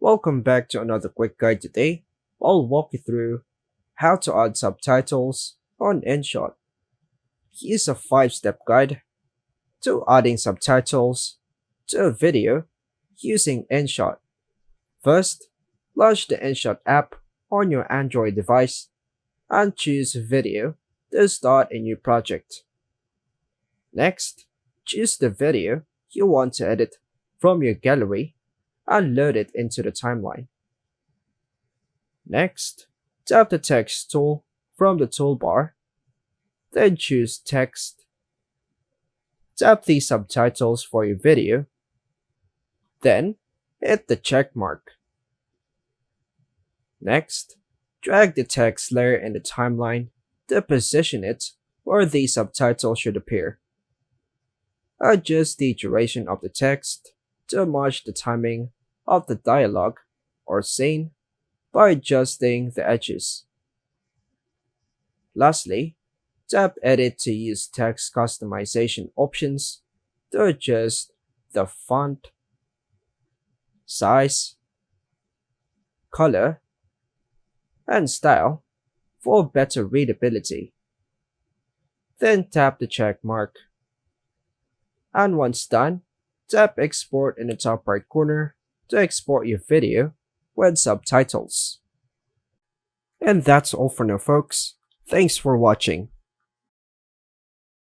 Welcome back to another quick guide today. I'll walk you through how to add subtitles on Inshot. Here's a 5-step guide to adding subtitles to a video using Inshot. First, launch the Inshot app on your Android device and choose Video to start a new project. Next, choose the video you want to edit from your gallery and load it into the timeline. Next, tap the text tool from the toolbar, then choose Text. Tap the subtitles for your video, then hit the check mark. Next, drag the text layer in the timeline to position it where the subtitle should appear. Adjust the duration of the text to match the timing of the dialogue or scene by adjusting the edges. Lastly, tap Edit to use text customization options to adjust the font, size, color, and style for better readability. Then tap the check mark. And once done, tap Export in the top right corner to export your video with subtitles. And that's all for now, folks. Thanks for watching.